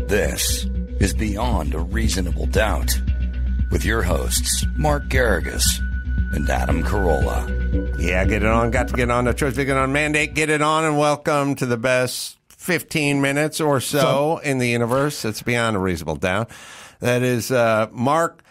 This is Beyond a Reasonable Doubt with your hosts, Mark Garrigus and Adam Carolla. Yeah, get it on. Got to get on. The choice to get on mandate. Get it on, and welcome to the best 15 minutes or so in the universe. It's Beyond a Reasonable Doubt. That is Mark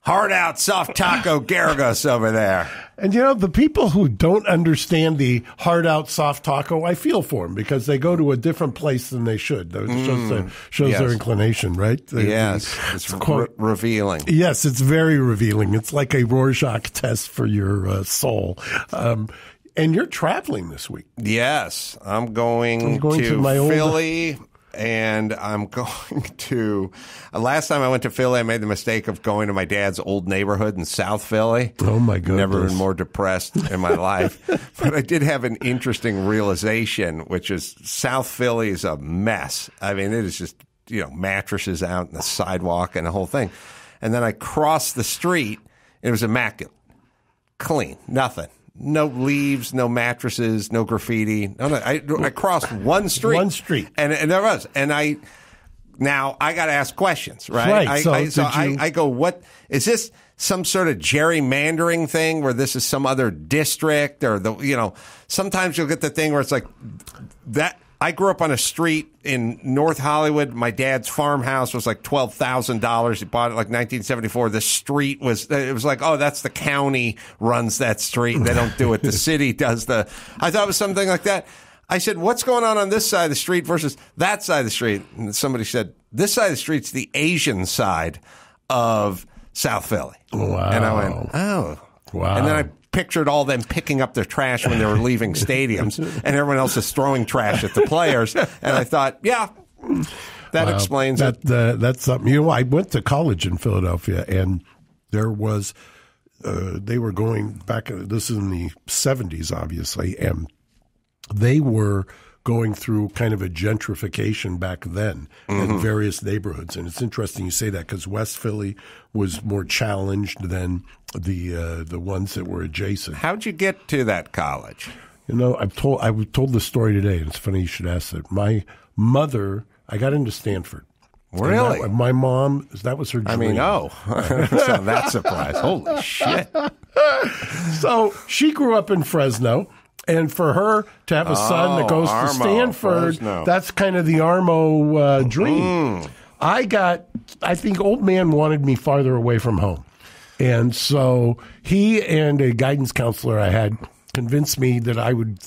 Hard Out Soft Taco Garrigus over there. And, you know, the people who don't understand the hard out soft taco, I feel for them because they go to a different place than they should. It shows their inclination, right? It's revealing. Yes, it's very revealing. It's like a Rorschach test for your soul. And you're traveling this week. Yes, I'm going to my Philly. And I'm going to, last time I went to Philly, I made the mistake of going to my dad's old neighborhood in South Philly. Oh, my goodness. Never been more depressed in my life. But I did have an interesting realization, which is South Philly is a mess. I mean, it is just, mattresses out in the sidewalk and the whole thing. And then I crossed the street, and it was immaculate. Clean. Nothing. No leaves, no mattresses, no graffiti. No. I crossed one street. And there was. And now I got to ask questions, right? I go, what is this? Some sort of gerrymandering thing where this is some other district or sometimes you'll get the thing where it's like that. I grew up on a street in North Hollywood. My dad's farmhouse was like $12,000. He bought it like 1974. The street it was like, oh, that's the county runs that street. They don't do it. The city does I thought it was something like that. I said, what's going on this side of the street versus that side of the street? And somebody said, this side of the street's the Asian side of South Philly. Wow. And I went, oh. Wow. And then I pictured all them picking up their trash when they were leaving stadiums, and everyone else is throwing trash at the players. And I thought, yeah, that explains it. That's something. I went to college in Philadelphia, and there was they were going back. This is in the 70s, obviously, and they were going through kind of a gentrification back then in various neighborhoods. And it's interesting you say that because West Philly was more challenged than the ones that were adjacent. How'd you get to that college? I was told the story today, and it's funny you should ask that. My mother, I got into Stanford. Really? My mom, that was her dream. I mean, so that's surprised. Holy shit. So she grew up in Fresno. And for her to have a son that goes to Stanford, that's kind of the Armo dream. I think old man wanted me farther away from home. And so he and a guidance counselor I had convinced me that I would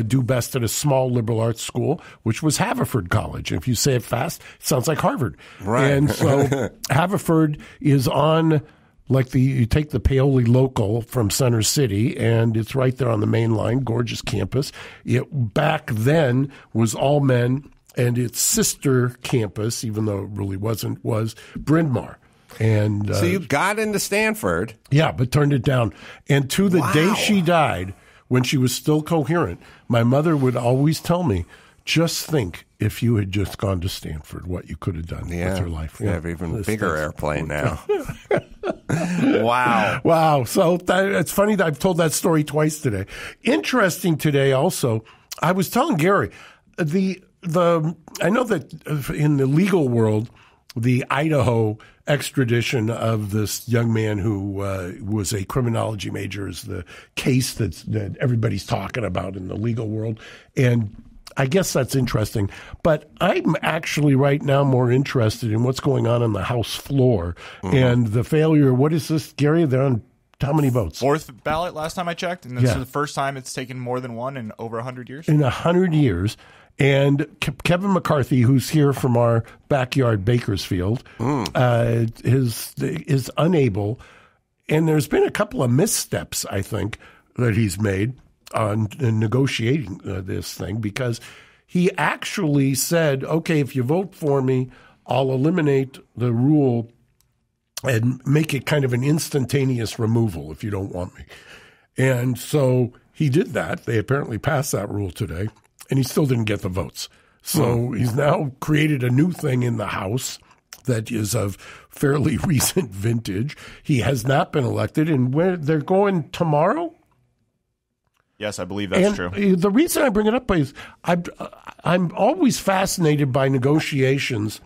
do best at a small liberal arts school, which was Haverford College. And if you say it fast, it sounds like Harvard. Right. And so Haverford is on... you take the Paoli Local from Center City, and it's right there on the main line, gorgeous campus. It back then was all men, and its sister campus, even though it really wasn't, was Bryn Mawr. And so you got into Stanford. Yeah, but turned it down. And to the day she died, when she was still coherent, my mother would always tell me, just think if you had just gone to Stanford, what you could have done with your life. You have even bigger airplane now. Wow. So it's funny that I've told that story twice today. Interesting today also, I was telling Gary, I know that in the legal world, the Idaho extradition of this young man who was a criminology major is the case that everybody's talking about in the legal world. And I guess that's interesting. But I'm actually right now more interested in what's going on the House floor and the failure. What is this, Gary? They're on how many votes? Fourth ballot last time I checked. And this is the first time it's taken more than one in over 100 years. In 100 years. And Kevin McCarthy, who's here from our backyard Bakersfield, is unable. And there's been a couple of missteps, I think, that he's made on negotiating this thing, because he actually said, okay, if you vote for me, I'll eliminate the rule and make it kind of an instantaneous removal if you don't want me. And so he did that. They apparently passed that rule today, and he still didn't get the votes. So he's now created a new thing in the House that is of fairly recent vintage. He has not been elected, and where they're going tomorrow? Yes, I believe that's true. The reason I bring it up is I'm always fascinated by negotiations,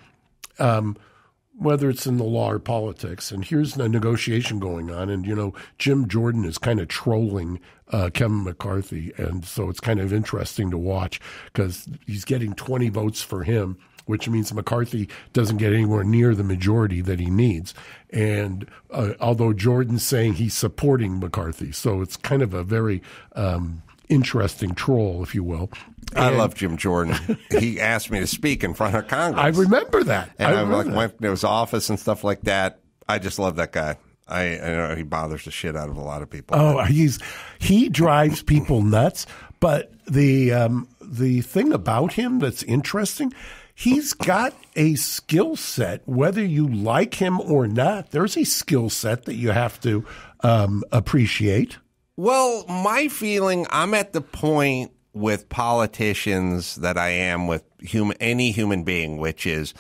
whether it's in the law or politics. And here's a negotiation going on. And, Jim Jordan is kind of trolling Kevin McCarthy. And so it's kind of interesting to watch because he's getting 20 votes for him, which means McCarthy doesn't get anywhere near the majority that he needs. And although Jordan's saying he's supporting McCarthy. So it's kind of a very interesting troll, if you will. I love Jim Jordan. He asked me to speak in front of Congress. I remember that. And I went to his office and stuff like that. I just love that guy. I know he bothers the shit out of a lot of people. Oh, he drives people nuts. But the thing about him that's interesting, he's got a skill set. Whether you like him or not, there's a skill set that you have to appreciate. Well, my feeling, I'm at the point with politicians that I am with any human being, which is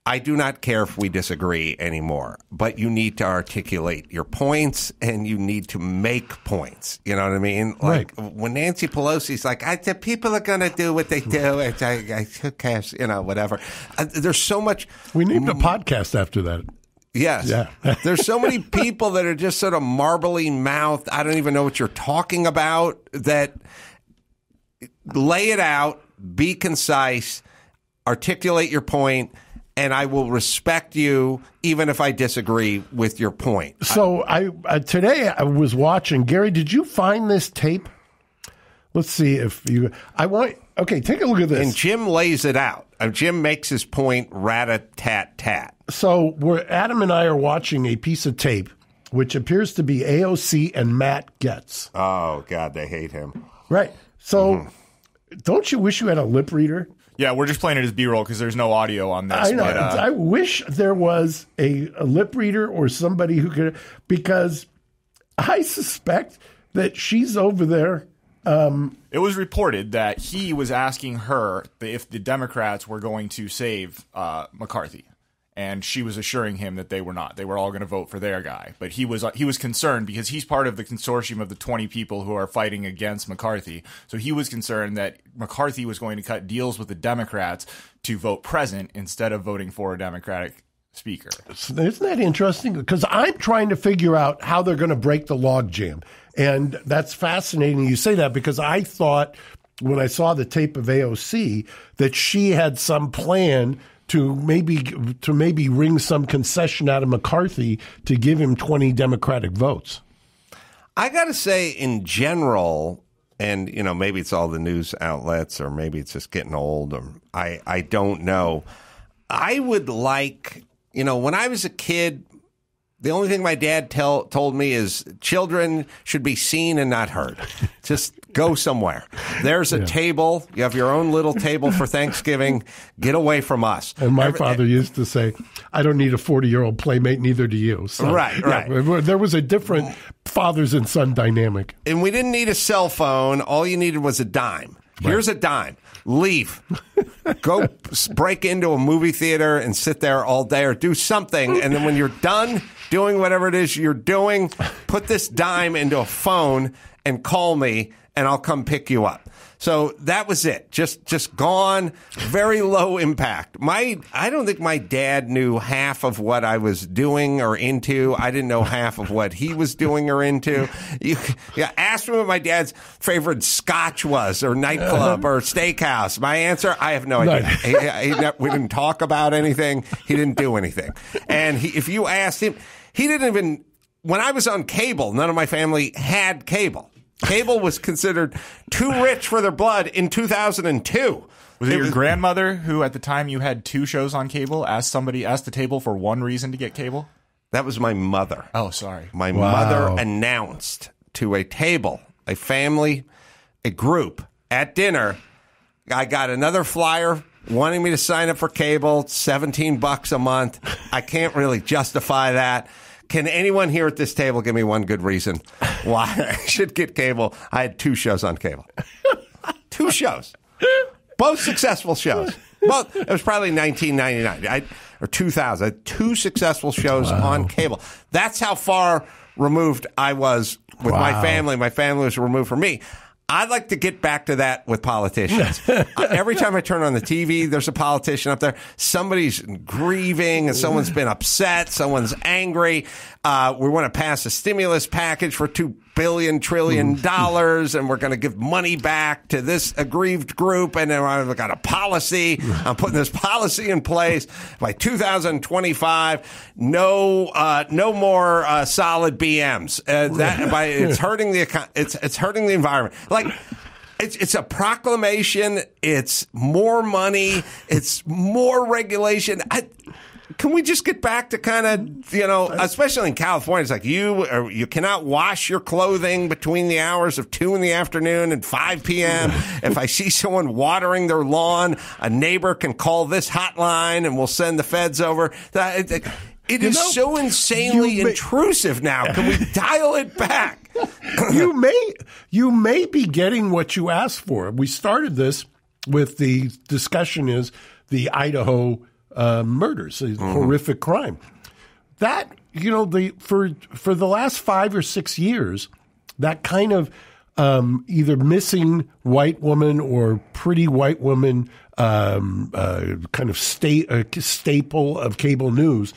I do not care if we disagree anymore, but you need to articulate your points and you need to make points. You know what I mean? Like when Nancy Pelosi's like, the people are going to do what they do. Who cares? Whatever. There's so much. We named a podcast after that. Yes. Yeah. There's so many people that are just sort of marbly mouthed. I don't even know what you're talking about. That lay it out, be concise, articulate your point, and I will respect you even if I disagree with your point. So today I was watching. Gary, did you find this tape? Let's see if you. Okay, take a look at this. And Jim lays it out. Jim makes his point rat-a-tat-tat. So Adam and I are watching a piece of tape, which appears to be AOC and Matt Getz. Oh, God, they hate him. Right. So don't you wish you had a lip reader? Yeah, we're just playing it as B-roll because there's no audio on this. I know. But, I wish there was a lip reader or somebody who could, because I suspect that she's over there. It was reported that he was asking her if the Democrats were going to save McCarthy. And she was assuring him that they were not. They were all going to vote for their guy. But he was concerned because he's part of the consortium of the 20 people who are fighting against McCarthy. So he was concerned that McCarthy was going to cut deals with the Democrats to vote present instead of voting for a Democratic speaker. Isn't that interesting? Because I'm trying to figure out how they're going to break the logjam. And that's fascinating you say that because I thought when I saw the tape of AOC that she had some plan to maybe wring some concession out of McCarthy to give him 20 Democratic votes. I got to say, in general, and maybe it's all the news outlets, or maybe it's just getting old, or I don't know. I would like, when I was a kid, the only thing my dad told me is children should be seen and not heard. Just go somewhere. There's a table. You have your own little table for Thanksgiving. Get away from us. And my father used to say, I don't need a 40-year-old playmate, neither do you. So, right. There was a different fathers and son dynamic. And we didn't need a cell phone. All you needed was a dime. Right. Here's a dime. Leave. Go break into a movie theater and sit there all day or do something. And then when you're done doing whatever it is you're doing, put this dime into a phone and call me and I'll come pick you up. So that was it. Just gone. Very low impact. I don't think my dad knew half of what I was doing or into. I didn't know half of what he was doing or into. Ask me what my dad's favorite scotch was or nightclub or steakhouse. My answer, I have no idea. We didn't talk about anything. He didn't do anything. And if you asked him, he didn't even, when I was on cable, none of my family had cable. Cable was considered too rich for their blood in 2002. Was it your grandmother who, at the time you had 2 shows on cable, asked the table for one reason to get cable? That was my mother. Oh, sorry. My mother announced to a table, a family, a group at dinner, I got another flyer wanting me to sign up for cable, $17 a month. I can't really justify that. Can anyone here at this table give me one good reason why I should get cable? I had 2 shows on cable. 2 shows. Both successful shows. Both. It was probably 1999 or 2000. I had 2 successful shows on cable. That's how far removed I was with my family. My family was removed from me. I'd like to get back to that with politicians. Every time I turn on the TV, there's a politician up there. Somebody's grieving and someone's been upset. Someone's angry. We want to pass a stimulus package for $2 trillion, and we're going to give money back to this aggrieved group. And then I've got a policy. I'm putting this policy in place by 2025. No more solid BMs. It's hurting it's hurting the environment. Like, it's a proclamation. It's more money. It's more regulation. Can we just get back to kind of, especially in California, it's like you cannot wash your clothing between the hours of 2 in the afternoon and 5 p.m. If I see someone watering their lawn, a neighbor can call this hotline and we'll send the feds over. It is so insanely intrusive now. Can we dial it back? You may be getting what you asked for. We started this with the discussion is the Idaho murders, a horrific crime. That, for the last 5 or 6 years, that kind of either missing white woman or pretty white woman kind of staple of cable news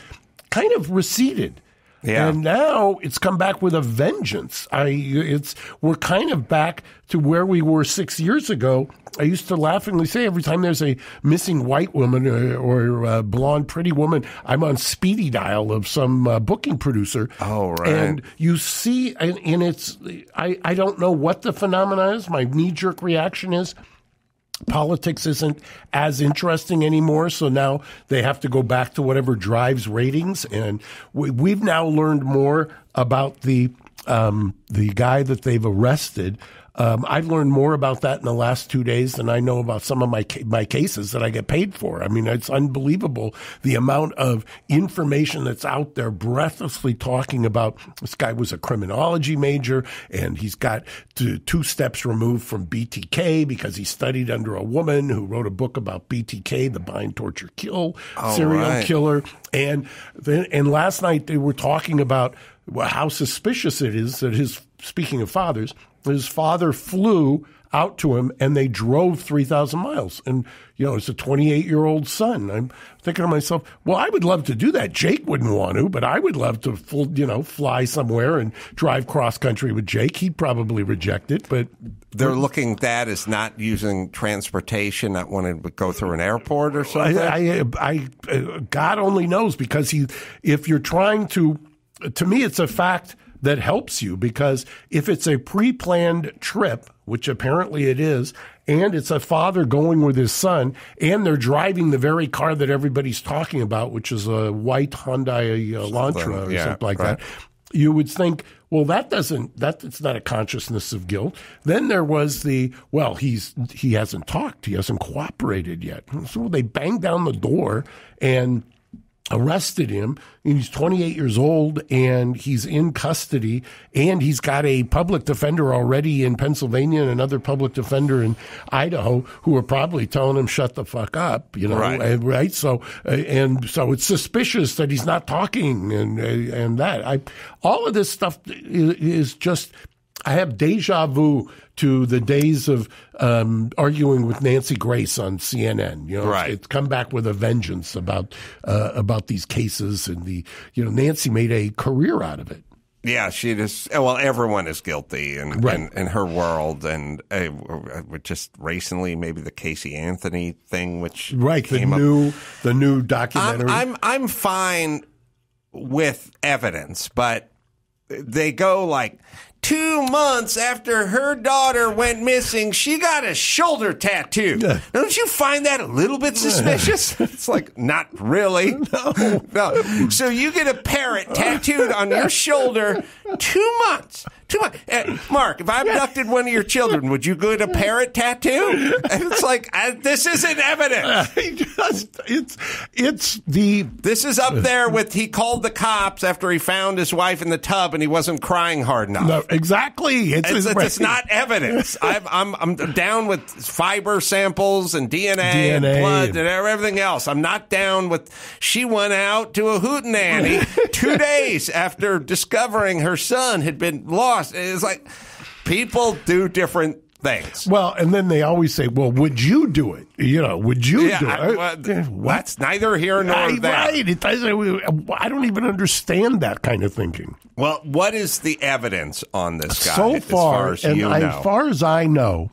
kind of receded. Yeah. And now it's come back with a vengeance. We're kind of back to where we were 6 years ago. I used to laughingly say every time there's a missing white woman or a blonde pretty woman, I'm on speedy dial of some booking producer. Oh, right. And you see, and it's, I don't know what the phenomenon is. My knee-jerk reaction is politics isn't as interesting anymore, so now they have to go back to whatever drives ratings. And we've now learned more about the guy that they've arrested. I've learned more about that in the last 2 days than I know about some of my cases that I get paid for. I mean, it's unbelievable the amount of information that's out there breathlessly talking about this guy was a criminology major and he's got 2 steps removed from BTK because he studied under a woman who wrote a book about BTK, the bind, torture, kill serial killer. And last night they were talking about how suspicious it is that speaking of fathers, his father flew out to him and they drove 3,000 miles. And, it's a 28-year-old son. I'm thinking to myself, well, I would love to do that. Jake wouldn't want to, but I would love to, fly somewhere and drive cross country with Jake. He'd probably reject it, but they're looking at that as not using transportation, not wanting to go through an airport or something. God only knows, because if you're trying to me, it's a fact that helps you, because if it's a pre-planned trip, which apparently it is, and it's a father going with his son, and they're driving the very car that everybody's talking about, which is a white Hyundai Elantra or something like that, you would think, well, that's not a consciousness of guilt. Then there was he hasn't talked, he hasn't cooperated yet. So they banged down the door and arrested him, and he's 28 years old, and he's in custody, and he's got a public defender already in Pennsylvania and another public defender in Idaho who are probably telling him, shut the fuck up, right? So it's suspicious that he's not talking, and that. All of this stuff is just, I have deja vu to the days of arguing with Nancy Grace on CNN. It's come back with a vengeance about these cases, and Nancy made a career out of it. Yeah, she just. Well, everyone is guilty in her world, and just recently, maybe the Casey Anthony thing, which came the new documentary. I'm fine with evidence, but they go like 2 months after her daughter went missing, she got a shoulder tattoo. Don't you find that a little bit suspicious? It's like, not really. No. So you get a parrot tattooed on your shoulder 2 months. 2 months. Mark, if I abducted one of your children, would you get a parrot tattoo? And it's like, this isn't evidence. This is up there with he called the cops after he found his wife in the tub and he wasn't crying hard enough. No, exactly. It's not evidence. I'm down with fiber samples and DNA and blood and everything else. I'm not down with she went out to a hootenanny 2 days after discovering her son had been lost. It's like people do different things. Well, and then they always say, well, would you do it? Would you do it? That's neither here nor there. Right. I don't even understand that kind of thinking. Well, what is the evidence on this guy? So far, as far as I know,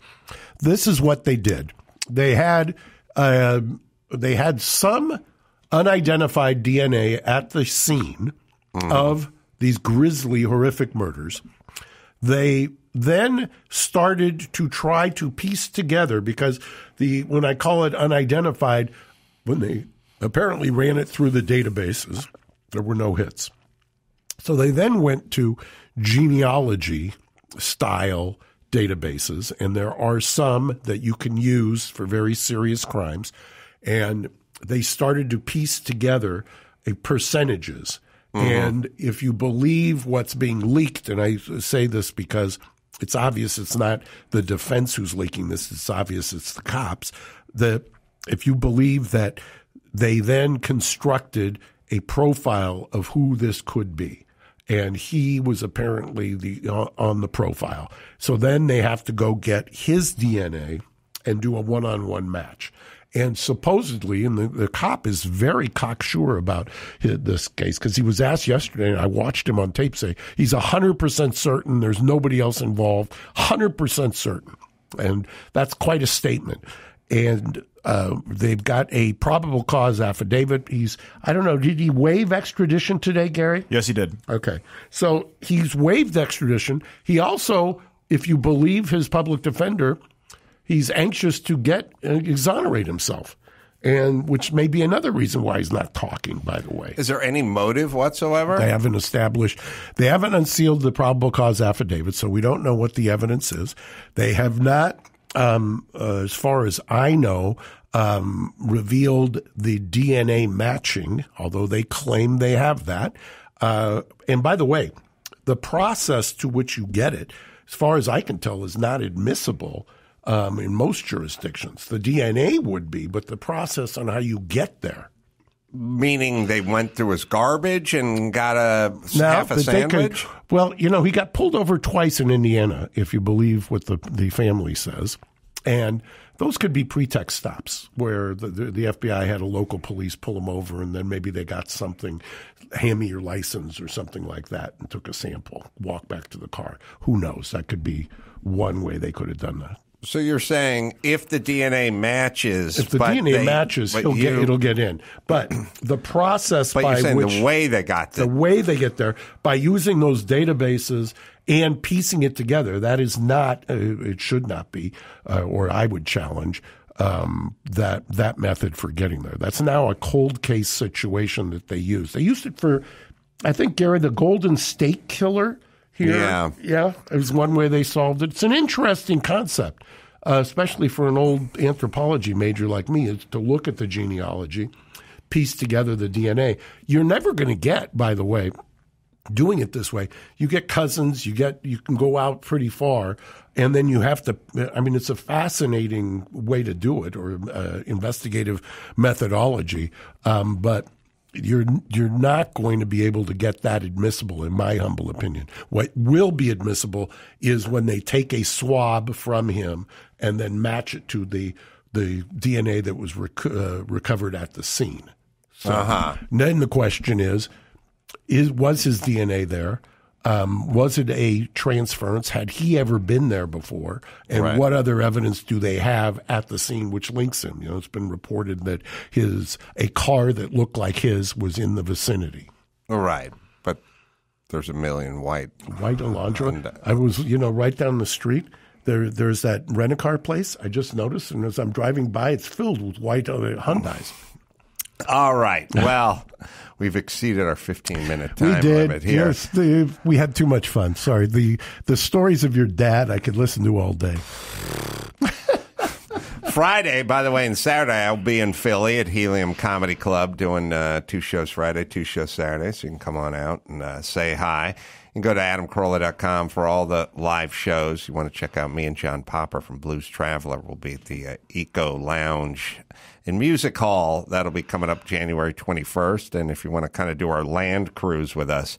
this is what they did. They had some unidentified DNA at the scene of these grisly, horrific murders. They then started to try to piece together, because when I call it unidentified, when they apparently ran it through the databases, there were no hits. So they then went to genealogy style databases, and there are some that you can use for very serious crimes. And they started to piece together percentages. And if you believe what's being leaked, and I say this because it's obvious it's not the defense who's leaking this, it's obvious it's the cops, if you believe that they then constructed a profile of who this could be, and he was apparently on the profile. So then they have to go get his DNA and do a one-on-one match. And supposedly, and the cop is very cocksure about this case, because he was asked yesterday, and I watched him on tape say, he's 100% certain there's nobody else involved, 100% certain. And that's quite a statement. And they've got a probable cause affidavit. I don't know, did he waive extradition today, Gary? Yes, he did. Okay. So he's waived extradition. He also, if you believe his public defender, he's anxious to exonerate himself, and which may be another reason why he's not talking, by the way. Is there any motive whatsoever? They haven't unsealed the probable cause affidavit, so we don't know what the evidence is. They have not, as far as I know, revealed the DNA matching, although they claim they have that. And by the way, the process to which you get it, as far as I can tell, is not admissible in most jurisdictions. The DNA would be, but the process on how you get there. Meaning they went through his garbage and got half a sandwich? He got pulled over twice in Indiana, if you believe what the family says. And those could be pretext stops where the FBI had a local police pull him over, and then maybe they got something, hand me your license or something like that, and took a sample, walked back to the car. Who knows? That could be one way they could have done that. So you're saying if the DNA matches, it'll get in. But the process the way they got there, the way they get there, by using those databases and piecing it together, that is not, it should not be, or I would challenge that method for getting there. That's now a cold case situation that they use. They used it for, I think, Gary, the Golden State Killer. Here. Yeah, it was one way they solved it. It's an interesting concept, especially for an old anthropology major like me, is to look at the genealogy, piece together the DNA. You're never going to get, by the way, doing it this way. You get cousins, you can go out pretty far, and then you have to, it's a fascinating way to do it, or investigative methodology, but you're not going to be able to get that admissible, in my humble opinion. What will be admissible is when they take a swab from him and then match it to the DNA that was recovered at the scene. So then the question was his DNA there? Was it a transference? Had he ever been there before? And what other evidence do they have at the scene which links him? It's been reported that a car that looked like his was in the vicinity. Right. But there's a million white Alondra. I was, right down the street. There's that rent-a-car place. I just noticed, and as I'm driving by, it's filled with white Hyundais. All right. Well, we've exceeded our 15-minute time limit here. Yes, we had too much fun. Sorry. The stories of your dad I could listen to all day. Friday, by the way, and Saturday, I'll be in Philly at Helium Comedy Club doing 2 shows Friday, 2 shows Saturday, so you can come on out and say hi. You can go to adamcarolla.com for all the live shows. You want to check out me and John Popper from Blues Traveler. We'll be at the Eco Lounge in Music Hall. That'll be coming up January 21st. And if you want to kind of do our land cruise with us,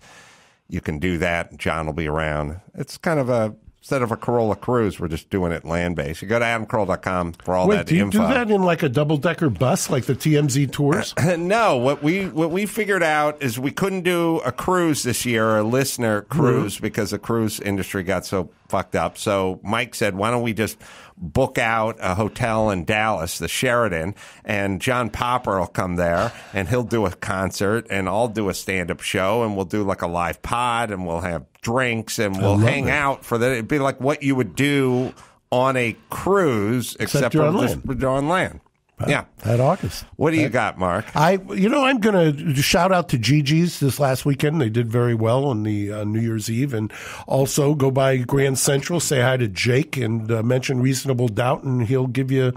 you can do that. John will be around. It's kind of a instead of a Corolla Cruise, we're just doing it land-based. You go to adamcarolla.com for all that do you info. do that in like a double-decker bus, like the TMZ tours? No, what we figured out is we couldn't do a cruise this year, a listener cruise, because the cruise industry got so fucked up. So Mike said, why don't we just book out a hotel in Dallas, the Sheraton, and John Popper will come there, and he'll do a concert, and I'll do a stand-up show, and we'll do like a live pod, and we'll have drinks, and we'll hang out for that. It'd be like what you would do on a cruise, except you're on land. Yeah. At August. What do you got, Mark? I'm going to shout out to Gigi's this last weekend. They did very well on the New Year's Eve. And also go by Grand Central, say hi to Jake, and mention Reasonable Doubt, and he'll give you,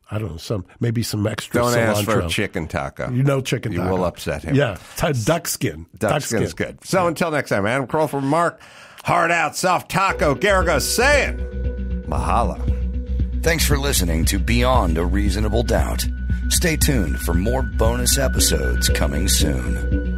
I don't know, maybe some extra Don't cilantro. ask for a chicken taco. Chicken taco. You will upset him. Yeah. Duck skin. Duck skin's good. So until next time, Adam Carolla for Mark, Hard Out, Soft Taco, Garagos saying, mahalo. Thanks for listening to Beyond a Reasonable Doubt. Stay tuned for more bonus episodes coming soon.